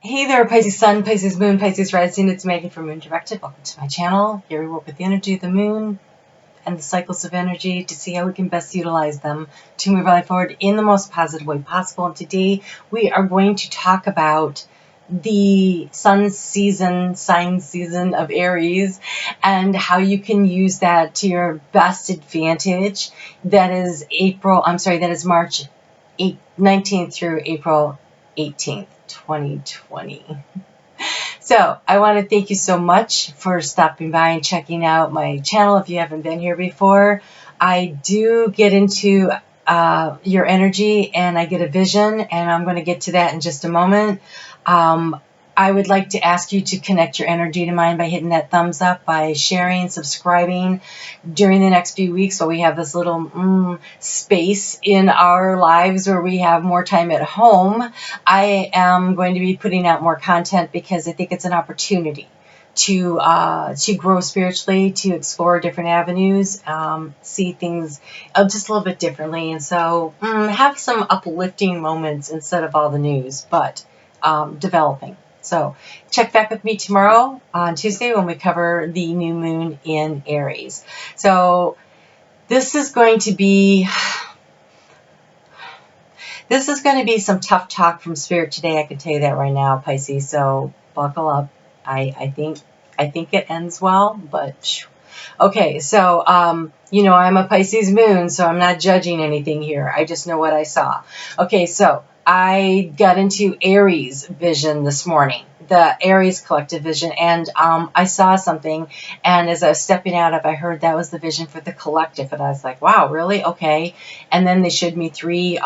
Hey there, Pisces Sun, Pisces Moon, Pisces Rising. It's Megan from Moon Directed. Welcome to my channel. Here we work with the energy of the moon and the cycles of energy to see how we can best utilize them to move our life forward in the most positive way possible. And today we are going to talk about the sun season, sign season of Aries, and how you can use that to your best advantage. That is March 19th through April 18th. 2020. So I want to thank you so much for stopping by and checking out my channel. If you haven't been here before, I do get into your energy and I get a vision, and I'm going to get to that in just a moment. I would like to ask you to connect your energy to mine by hitting that thumbs up, by sharing, subscribing. During the next few weeks, so we have this little space in our lives where we have more time at home, I am going to be putting out more content because I think it's an opportunity to grow spiritually, to explore different avenues, see things just a little bit differently, and so have some uplifting moments instead of all the news, but developing. So check back with me tomorrow on Tuesday when we cover the new moon in Aries. So this is going to be some tough talk from Spirit today. I can tell you that right now, Pisces. So buckle up. I think it ends well, but okay. So I'm a Pisces moon, so I'm not judging anything here. I just know what I saw. Okay, so I got into Aries vision this morning, the Aries collective vision, and I saw something, and as I was stepping out of, I heard that was the vision for the collective, and I was like, wow, really? Okay. And then they showed me 3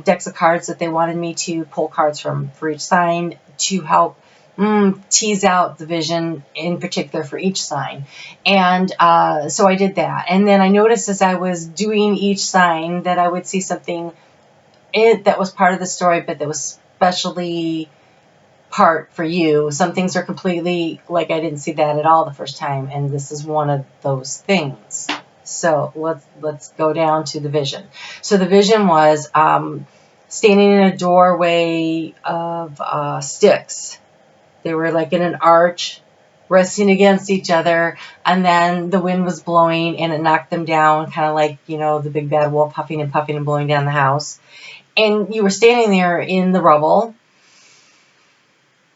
decks of cards that they wanted me to pull cards from for each sign to help tease out the vision in particular for each sign. And so I did that, and then I noticed as I was doing each sign that I would see something that was part of the story, but that was specially part for you. Some things are completely like I didn't see that at all the first time, and this is one of those things. So let's go down to the vision. So the vision was standing in a doorway of sticks. They were like in an arch, resting against each other, and then the wind was blowing and it knocked them down, kind of like, the big bad wolf puffing and puffing and blowing down the house. And you were standing there in the rubble,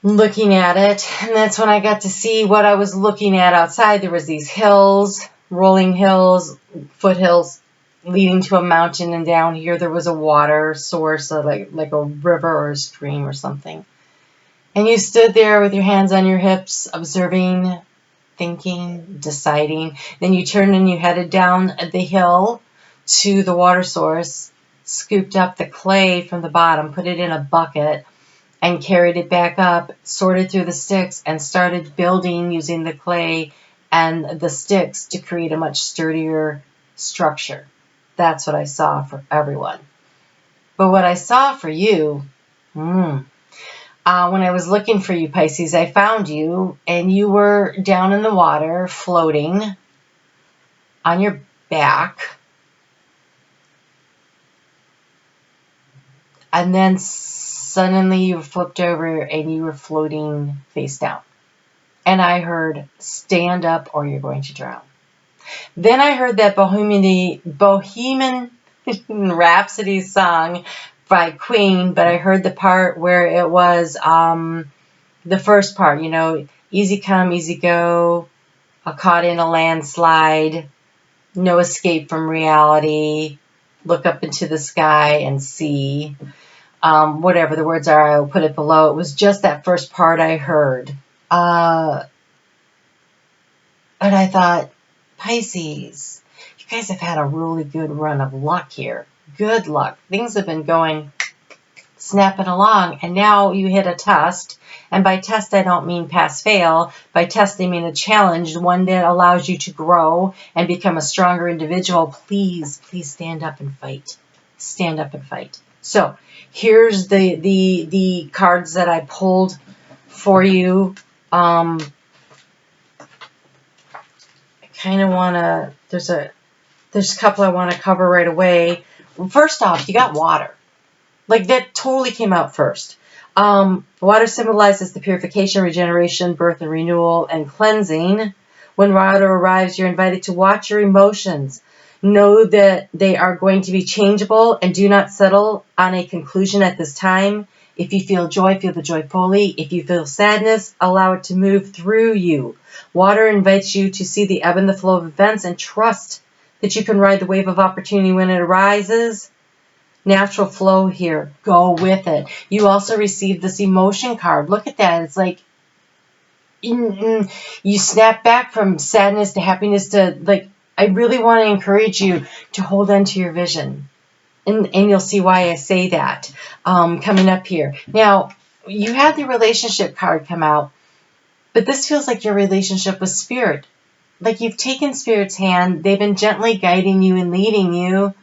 looking at it, and that's when I got to see what I was looking at outside. There was these hills, rolling hills, foothills, leading to a mountain, and down here there was a water source, like a river or a stream or something. And you stood there with your hands on your hips, observing, thinking, deciding. Then you turned and you headed down the hill to the water source, scooped up the clay from the bottom, put it in a bucket, and carried it back up, sorted through the sticks, and started building using the clay and the sticks to create a much sturdier structure. That's what I saw for everyone. But what I saw for you, when I was looking for you, Pisces, I found you, and you were down in the water, floating on your back. And then suddenly you flipped over and you were floating face down. And I heard, stand up or you're going to drown. Then I heard that Bohemian Rhapsody song by Queen, but I heard the part where it was the first part, easy come, easy go, caught in a landslide, no escape from reality, look up into the sky and see. Whatever the words are, I will put it below. It was just that first part I heard. And I thought, Pisces, you guys have had a really good run of luck here. Good luck. Things have been going, snapping along, and now you hit a test. And by test, I don't mean pass-fail. By test, I mean a challenge, one that allows you to grow and become a stronger individual. Please stand up and fight. Stand up and fight. So here's the cards that I pulled for you. I kind of want to, there's a couple I want to cover right away. First off, you got water. Like, that totally came out first. Water symbolizes the purification, regeneration, birth, and renewal, and cleansing. When water arrives, you're invited to watch your emotions. Know that they are going to be changeable and do not settle on a conclusion at this time. If you feel joy, feel the joy fully. If you feel sadness, allow it to move through you. Water invites you to see the ebb and the flow of events and trust that you can ride the wave of opportunity when it arises. Natural flow here. Go with it. You also received this emotion card. Look at that. It's like you snap back from sadness to happiness to, like, I really want to encourage you to hold on to your vision. And you'll see why I say that coming up here. Now, you had the relationship card come out, but this feels like your relationship with Spirit. Like you've taken Spirit's hand, they've been gently guiding you and leading you,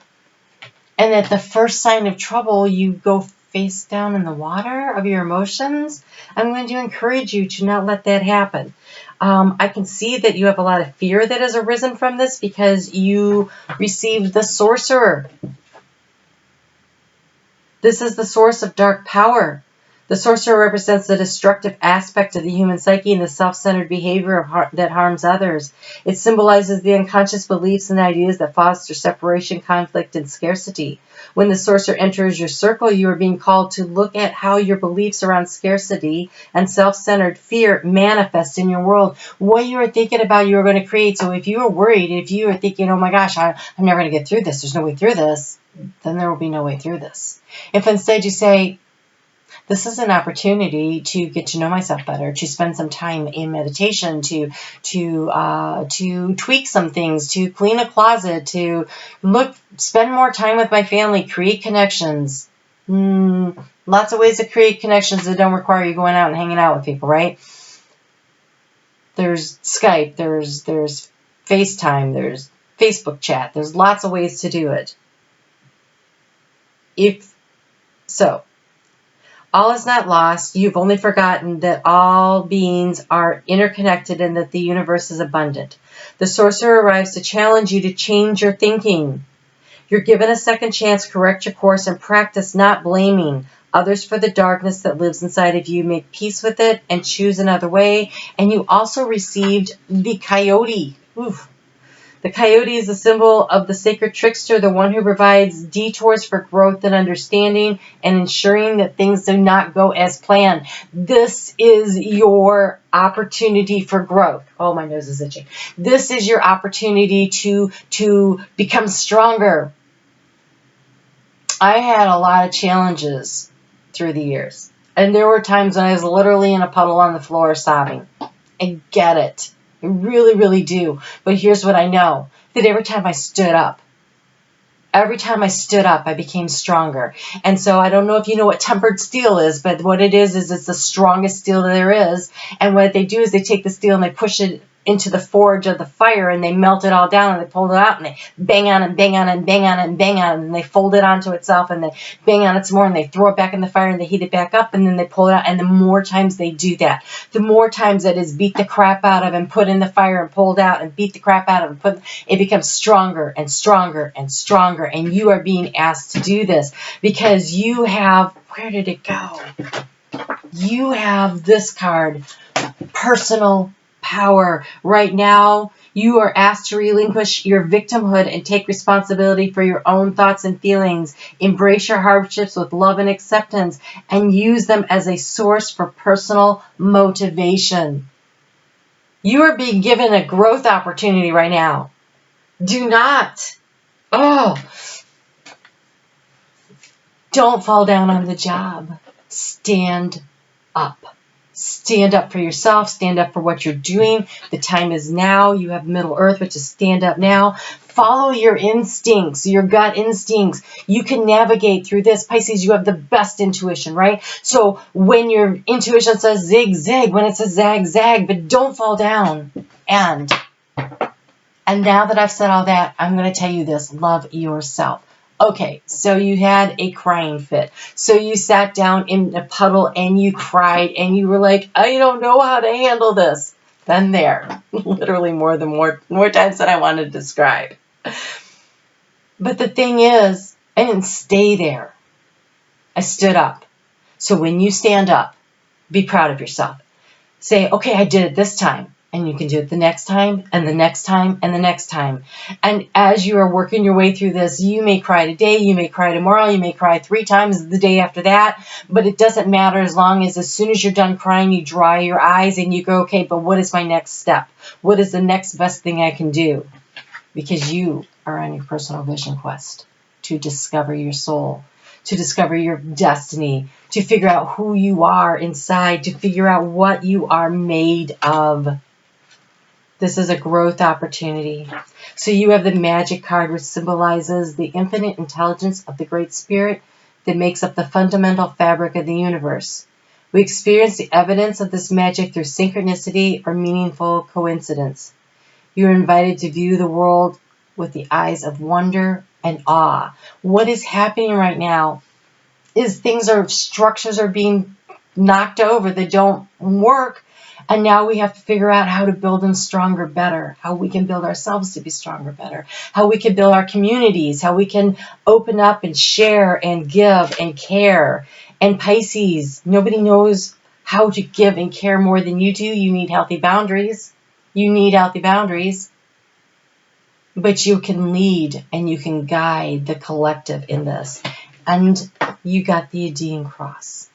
and at the first sign of trouble, you go face down in the water of your emotions. I'm going to encourage you to not let that happen. I can see that you have a lot of fear that has arisen from this because you received the Sorcerer. This is the source of dark power. The Sorcerer represents the destructive aspect of the human psyche and the self-centered behavior that harms others. It symbolizes the unconscious beliefs and ideas that foster separation, conflict, and scarcity. When the Sorcerer enters your circle, you are being called to look at how your beliefs around scarcity and self-centered fear manifest in your world. What you are thinking about, you are going to create. So if you are worried, if you are thinking, oh my gosh, I'm never going to get through this, there's no way through this, then there will be no way through this. If instead you say, this is an opportunity to get to know myself better, to spend some time in meditation, to tweak some things, to clean a closet, to spend more time with my family, create connections. Lots of ways to create connections that don't require you going out and hanging out with people, right? There's Skype, there's FaceTime, there's Facebook chat. There's lots of ways to do it. All is not lost. You've only forgotten that all beings are interconnected and that the universe is abundant. The Sorcerer arrives to challenge you to change your thinking. You're given a second chance, correct your course, and practice not blaming others for the darkness that lives inside of you. Make peace with it and choose another way. And you also received the Coyote. Oof. The coyote is a symbol of the sacred trickster, the one who provides detours for growth and understanding and ensuring that things do not go as planned. This is your opportunity for growth. Oh, my nose is itching. This is your opportunity to become stronger. I had a lot of challenges through the years, and there were times when I was literally in a puddle on the floor sobbing. I get it. I really, really do. But here's what I know, that every time I stood up, I became stronger. And so I don't know if you know what tempered steel is, but what it is it's the strongest steel there is. And what they do is they take the steel and they push it into the forge of the fire and they melt it all down and they pull it out and they bang on it and bang on it and bang on it and bang on it and they fold it onto itself and they bang on it some more and they throw it back in the fire and they heat it back up and then they pull it out. And the more times they do that, the more times it is beat the crap out of and put in the fire and pulled out and beat the crap out of and it becomes stronger and stronger and stronger. And you are being asked to do this because you have, where did it go? You have this card, personal power. Right now, you are asked to relinquish your victimhood and take responsibility for your own thoughts and feelings. Embrace your hardships with love and acceptance and use them as a source for personal motivation. You are being given a growth opportunity right now. Do not. Don't fall down on the job. Stand up. Stand up for yourself. Stand up for what you're doing. The time is now. You have Middle Earth, which is stand up now. Follow your instincts, your gut instincts. You can navigate through this. Pisces, you have the best intuition, right? So when your intuition says zig, zag, when it says zag, zag, but don't fall down. And now that I've said all that, I'm going to tell you this. Love yourself. Okay, so you had a crying fit. So you sat down in a puddle and you cried and you were like, I don't know how to handle this. Been there. Literally more times than I want to describe. But the thing is, I didn't stay there. I stood up. So when you stand up, be proud of yourself. Say, okay, I did it this time. And you can do it the next time, and the next time, and the next time. And as you are working your way through this, you may cry today, you may cry tomorrow, you may cry 3 times the day after that, but it doesn't matter as soon as you're done crying, you dry your eyes and you go, okay, but what is my next step? What is the next best thing I can do? Because you are on your personal vision quest to discover your soul, to discover your destiny, to figure out who you are inside, to figure out what you are made of. This is a growth opportunity. So you have the magic card, which symbolizes the infinite intelligence of the Great Spirit that makes up the fundamental fabric of the universe. We experience the evidence of this magic through synchronicity or meaningful coincidence. You are invited to view the world with the eyes of wonder and awe. What is happening right now is structures are being knocked over that don't work. And now we have to figure out how to build them stronger, better, how we can build ourselves to be stronger, better, how we can build our communities, how we can open up and share and give and care. And Pisces, nobody knows how to give and care more than you do. You need healthy boundaries. You need healthy boundaries. But you can lead and you can guide the collective in this. And you got the Aegean Cross.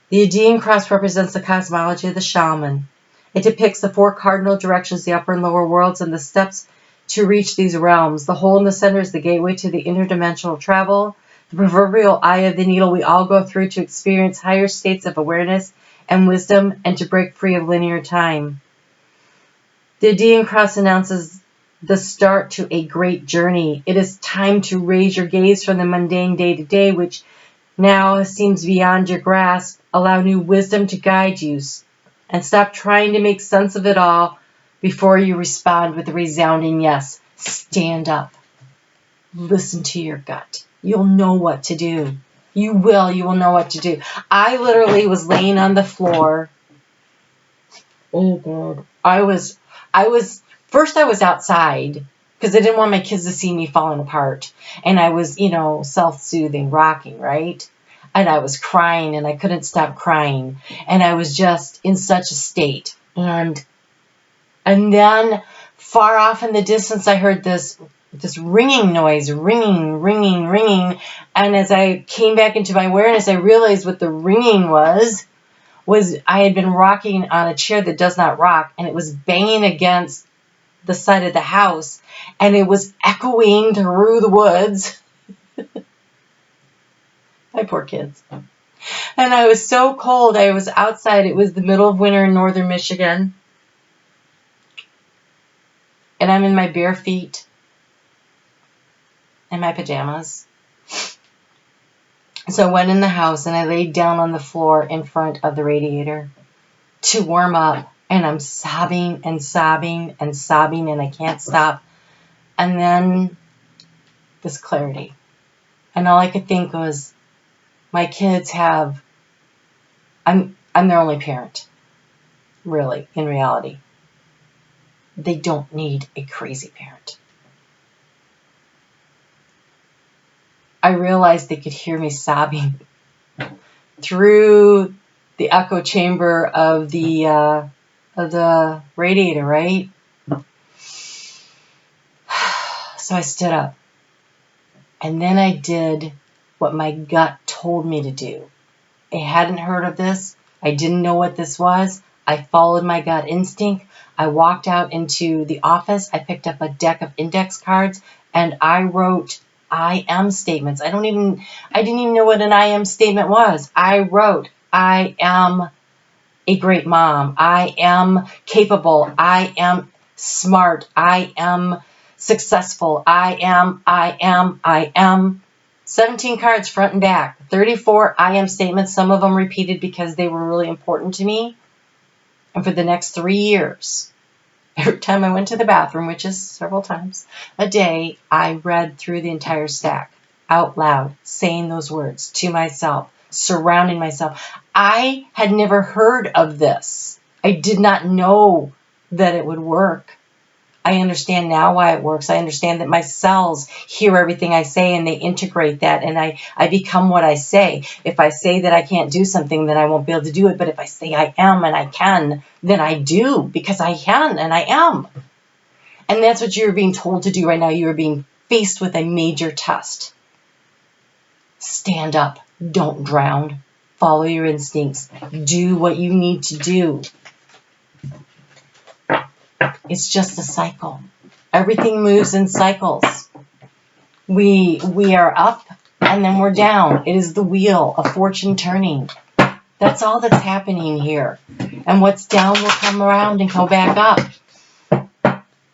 The Aegean Cross represents the cosmology of the shaman. It depicts the 4 cardinal directions, the upper and lower worlds, and the steps to reach these realms. The hole in the center is the gateway to the interdimensional travel, the proverbial eye of the needle we all go through to experience higher states of awareness and wisdom and to break free of linear time. The Aegean Cross announces the start to a great journey. It is time to raise your gaze from the mundane day-to-day, which now seems beyond your grasp. Allow new wisdom to guide you, and stop trying to make sense of it all before you respond with a resounding yes. Stand up. Listen to your gut. You'll know what to do. You will know what to do. I literally was laying on the floor. Oh God. I was outside because I didn't want my kids to see me falling apart. And I was, self-soothing, rocking, right? And I was crying and I couldn't stop crying. And I was just in such a state. And then far off in the distance, I heard this ringing noise, ringing. And as I came back into my awareness, I realized what the ringing was I had been rocking on a chair that does not rock, and it was banging against the side of the house, and it was echoing through the woods. My poor kids. And I was so cold. I was outside. It was the middle of winter in northern Michigan. And I'm in my bare feet and my pajamas. So I went in the house and I laid down on the floor in front of the radiator to warm up. And I'm sobbing and sobbing and sobbing and I can't stop. And then this clarity. And all I could think was, my kids I'm their only parent. Really, in reality. They don't need a crazy parent. I realized they could hear me sobbing through the echo chamber of the radiator, right? So I stood up. And then I did what my gut told me to do. I hadn't heard of this. I didn't know what this was. I followed my gut instinct. I walked out into the office. I picked up a deck of index cards and I wrote I am statements. I didn't even know what an I am statement was. I wrote, I am a great mom. I am capable. I am smart. I am successful. I am. 17 cards front and back. 34 I am statements. Some of them repeated because they were really important to me. And for the next 3 years, every time I went to the bathroom, which is several times a day, I read through the entire stack out loud, saying those words to myself, surrounding myself. I had never heard of this. I did not know that it would work. I understand now why it works. I understand that my cells hear everything I say and they integrate that, and I become what I say. If I say that I can't do something, then I won't be able to do it. But if I say I am and I can, then I do, because I can and I am. And that's what you're being told to do right now. You are being faced with a major test. Stand up. Don't drown. Follow your instincts. Do what you need to do. It's just a cycle. Everything moves in cycles. We are up and then we're down. It is the wheel of fortune turning. That's all that's happening here. And what's down will come around and go back up.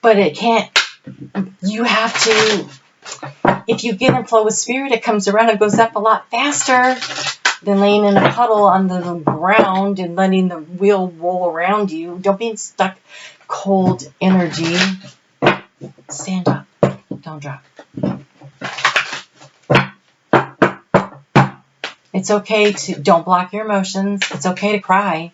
But it can't. You have to. If you get in flow with spirit, it comes around and goes up a lot faster than laying in a puddle on the ground and letting the wheel roll around you. Don't be stuck cold energy. Stand up. Don't drop. It's okay to don't block your emotions. It's okay to cry.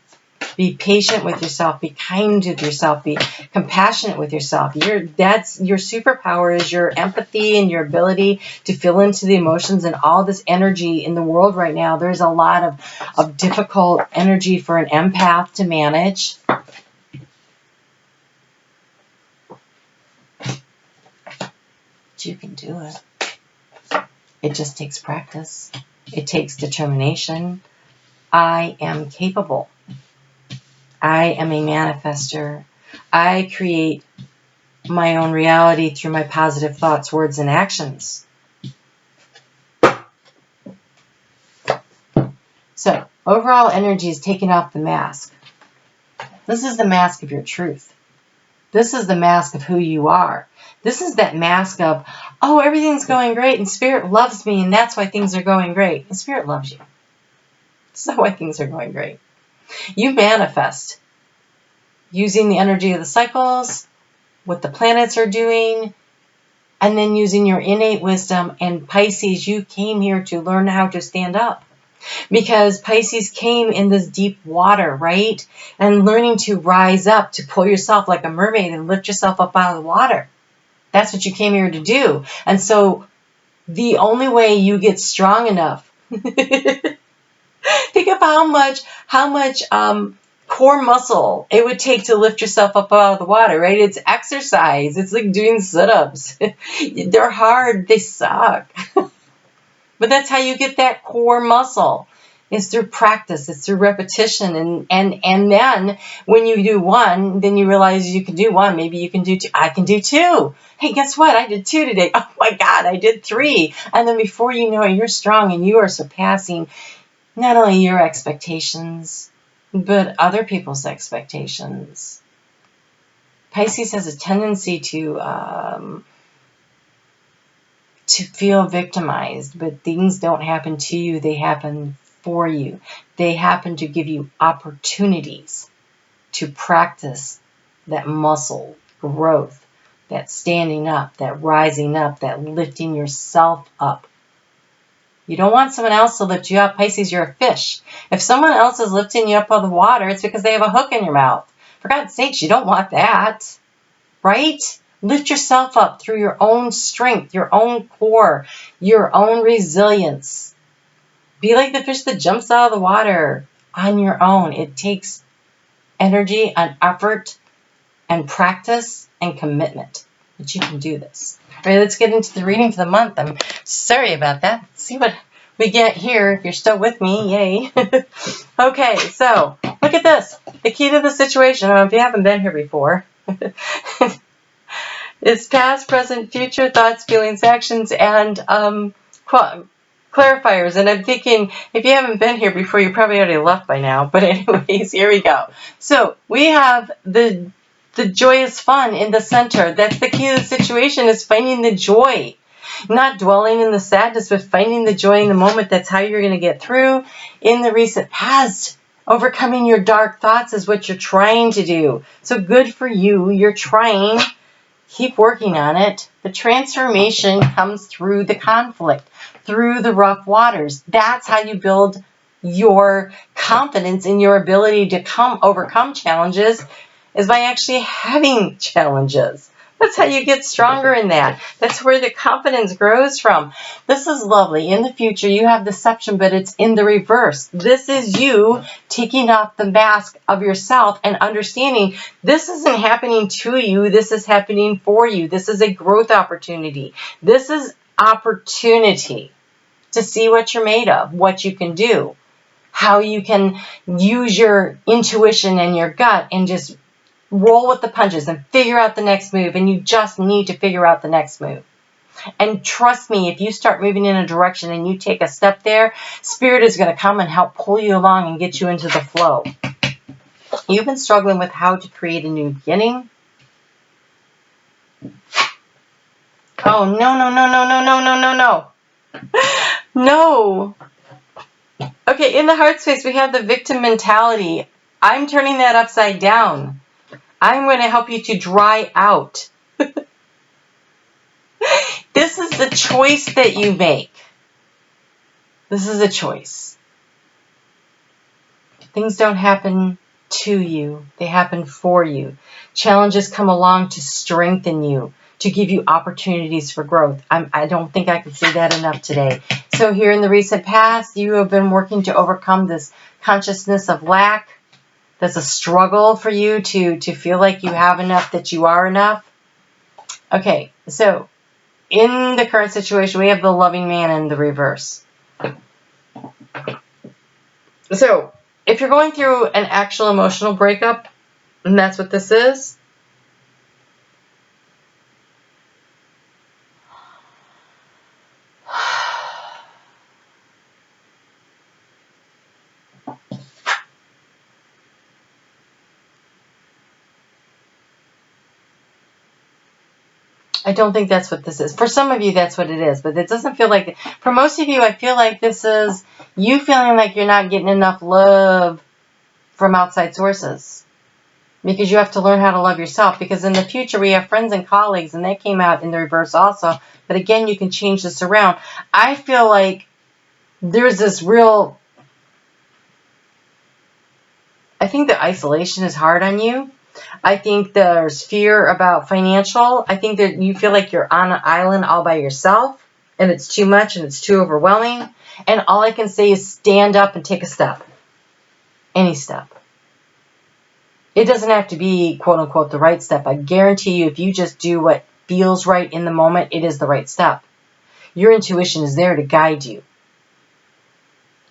Be patient with yourself. Be kind with yourself. Be compassionate with yourself. That's your superpower, is your empathy and your ability to feel into the emotions and all this energy in the world right now. There's a lot of difficult energy for an empath to manage. But you can do it. It just takes practice. It takes determination. I am capable. I am a manifester. I create my own reality through my positive thoughts, words, and actions. So, overall energy is taking off the mask. This is the mask of your truth. This is the mask of who you are. This is that mask of, oh, everything's going great and Spirit loves me and that's why things are going great. And Spirit loves you. That's not why things are going great. You manifest using the energy of the cycles, what the planets are doing, and then using your innate wisdom. And Pisces, you came here to learn how to stand up. Because Pisces came in this deep water, right? And learning to rise up, to pull yourself like a mermaid and lift yourself up out of the water. That's what you came here to do. And so the only way you get strong enough, think of how much core muscle it would take to lift yourself up out of the water, right? It's exercise. It's like doing sit-ups. They're hard. They suck. But that's how you get that core muscle. It's through practice. It's through repetition. And then when you do one, then you realize you can do one. Maybe you can do two. I can do two. Hey, guess what? I did two today. Oh my God, I did three. And then before you know it, you're strong and you are surpassing not only your expectations, but other people's expectations. Pisces has a tendency to feel victimized, but things don't happen to you. They happen for you. They happen to give you opportunities to practice that muscle growth, that standing up, that rising up, that lifting yourself up. You don't want someone else to lift you up. Pisces, you're a fish. If someone else is lifting you up out of the water, it's because they have a hook in your mouth. For God's sakes, you don't want that, right? Lift yourself up through your own strength, your own core, your own resilience. Be like the fish that jumps out of the water on your own. It takes energy and effort and practice and commitment. But you can do this. All right, let's get into the reading for the month. I'm sorry about that. Let's see what we get here. If you're still with me, yay. Okay, so look at this. The key to the situation, if you haven't been here before, is past, present, future, thoughts, feelings, actions, and clarifiers. And I'm thinking, if you haven't been here before, you probably already left by now. But anyways, here we go. So we have the joyous fun in the center. That's the key to the situation, is finding the joy. Not dwelling in the sadness, but finding the joy in the moment. That's how you're going to get through. In the recent past, overcoming your dark thoughts is what you're trying to do. So good for you. You're trying. Keep working on it. The transformation comes through the conflict, through the rough waters. That's how you build your confidence in your ability to overcome challenges, is by actually having challenges, That's how you get stronger in that. That's where the confidence grows from. This is lovely. In the future, you have deception, but it's in the reverse. This is you taking off the mask of yourself and understanding this isn't happening to you. This is happening for you. This is a growth opportunity. This is opportunity to see what you're made of, what you can do, how you can use your intuition and your gut and just roll with the punches and figure out the next move. And you just need to figure out the next move. And trust me, if you start moving in a direction and you take a step there, Spirit is going to come and help pull you along and get you into the flow. You've been struggling with how to create a new beginning. Oh, no, no, no, no, no, no, no, no, no. No. Okay, in the heart space, we have the victim mentality. I'm turning that upside down. I'm going to help you to dry out. This is the choice that you make. This is a choice. Things don't happen to you. They happen for you. Challenges come along to strengthen you, to give you opportunities for growth. I don't think I could say that enough today. So here in the recent past, you have been working to overcome this consciousness of lack. That's a struggle for you to feel like you have enough, that you are enough. Okay, so in the current situation, we have the loving man in the reverse. So if you're going through an actual emotional breakup, and that's what this is, I don't think that's what this is. For some of you, that's what it is, but it doesn't feel like it. For most of you, I feel like this is you feeling like you're not getting enough love from outside sources, because you have to learn how to love yourself. Because in the future, we have friends and colleagues, and that came out in the reverse also. But again, you can change this around. I feel like there's this real, I think the isolation is hard on you. I think there's fear about financial. I think that you feel like you're on an island all by yourself, and it's too much and it's too overwhelming. And all I can say is stand up and take a step. Any step. It doesn't have to be, quote unquote, the right step. I guarantee you, if you just do what feels right in the moment, it is the right step. Your intuition is there to guide you.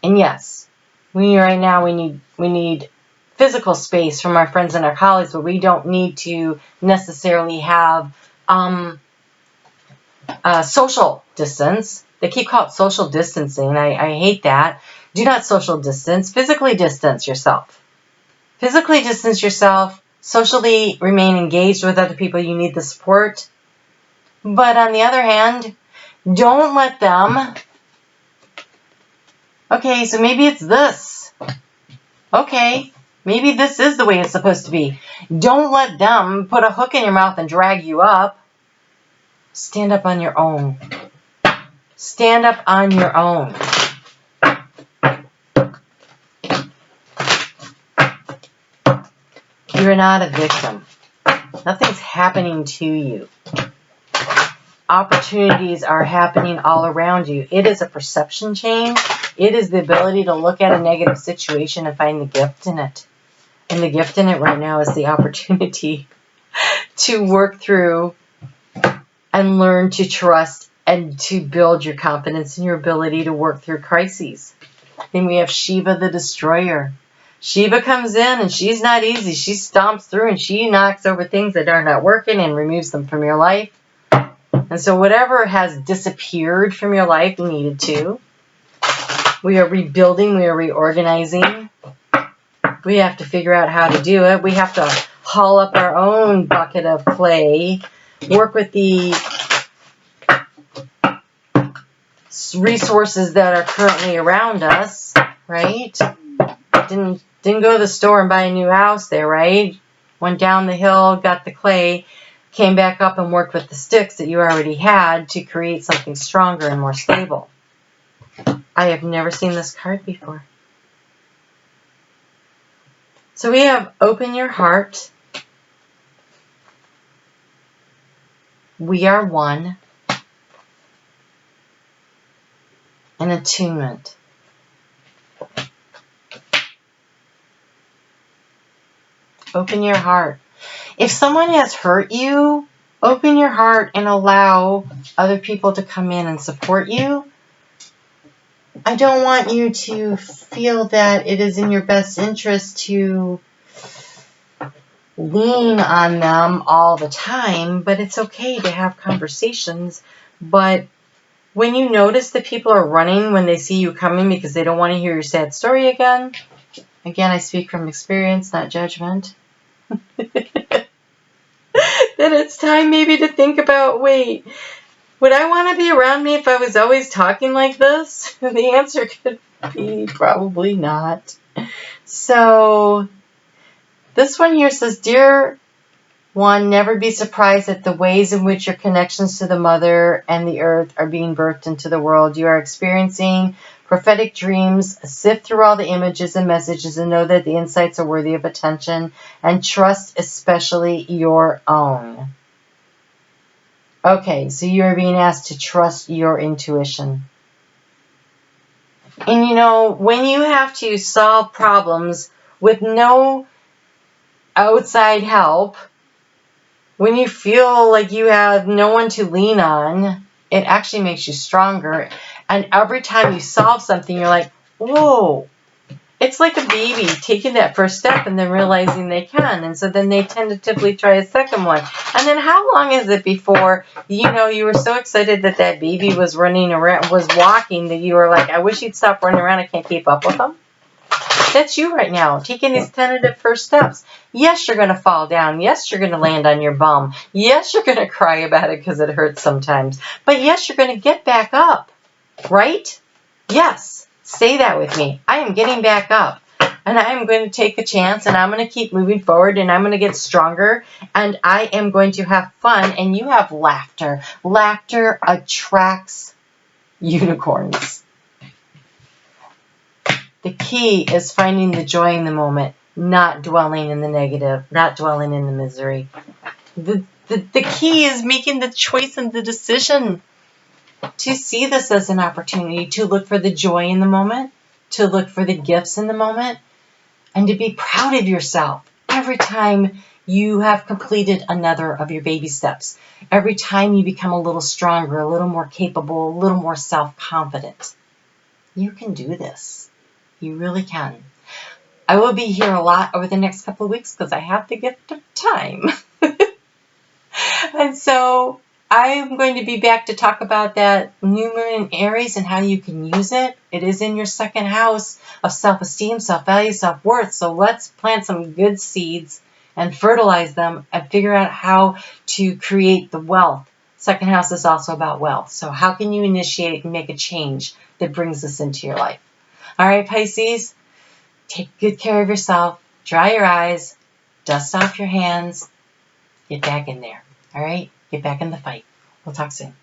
And yes, right now we need physical space from our friends and our colleagues, but we don't need to necessarily have social distance. They keep calling it social distancing. I hate that. Do not social distance. Physically distance yourself. Physically distance yourself. Socially remain engaged with other people. You need the support. But on the other hand, don't let them... Okay, so maybe it's this. Okay. Maybe this is the way it's supposed to be. Don't let them put a hook in your mouth and drag you up. Stand up on your own. Stand up on your own. You're not a victim. Nothing's happening to you. Opportunities are happening all around you. It is a perception change. It is the ability to look at a negative situation and find the gift in it. And the gift in it right now is the opportunity to work through and learn to trust and to build your confidence in your ability to work through crises. Then we have Shiva the Destroyer. Shiva comes in and she's not easy. She stomps through and she knocks over things that are not working and removes them from your life. And so whatever has disappeared from your life needed to. We are rebuilding. We are reorganizing. We have to figure out how to do it. We have to haul up our own bucket of clay, work with the resources that are currently around us, right? Didn't go to the store and buy a new house there, right? Went down the hill, got the clay, came back up and worked with the sticks that you already had to create something stronger and more stable. I have never seen this card before. So we have open your heart. We are one. And attunement. Open your heart. If someone has hurt you, open your heart and allow other people to come in and support you. I don't want you to feel that it is in your best interest to lean on them all the time, but it's okay to have conversations. But when you notice that people are running when they see you coming because they don't want to hear your sad story again, I speak from experience, not judgment, then it's time maybe to think about, wait, would I want to be around me if I was always talking like this? The answer could be probably not. So this one here says, Dear one, never be surprised at the ways in which your connections to the mother and the earth are being birthed into the world. You are experiencing prophetic dreams. Sift through all the images and messages and know that the insights are worthy of attention, and trust especially your own. Okay, so you're being asked to trust your intuition. And you know, when you have to solve problems with no outside help, when you feel like you have no one to lean on, it actually makes you stronger. And every time you solve something, you're like, whoa. It's like a baby taking that first step and then realizing they can. And so then they tentatively try a second one. And then how long is it before, you know, you were so excited that that baby was running around, was walking, that you were like, I wish he'd stop running around. I can't keep up with him. That's you right now, taking these tentative first steps. Yes, you're going to fall down. Yes, you're going to land on your bum. Yes, you're going to cry about it because it hurts sometimes. But yes, you're going to get back up, right? Yes, say that with me. I am getting back up, and I am going to take a chance, and I'm going to keep moving forward, and I'm going to get stronger, and I am going to have fun, and you have laughter. Laughter attracts unicorns. The key is finding the joy in the moment, not dwelling in the negative, not dwelling in the misery. The key is making the choice and the decision to see this as an opportunity, to look for the joy in the moment, to look for the gifts in the moment, and to be proud of yourself every time you have completed another of your baby steps. Every time you become a little stronger, a little more capable, a little more self-confident. You can do this. You really can. I will be here a lot over the next couple of weeks because I have the gift of time. And so I'm going to be back to talk about that new moon in Aries and how you can use it. It is in your second house of self-esteem, self-value, self-worth. So let's plant some good seeds and fertilize them and figure out how to create the wealth. Second house is also about wealth. So how can you initiate and make a change that brings this into your life? All right, Pisces, take good care of yourself. Dry your eyes. Dust off your hands. Get back in there. All right? Get back in the fight. We'll talk soon.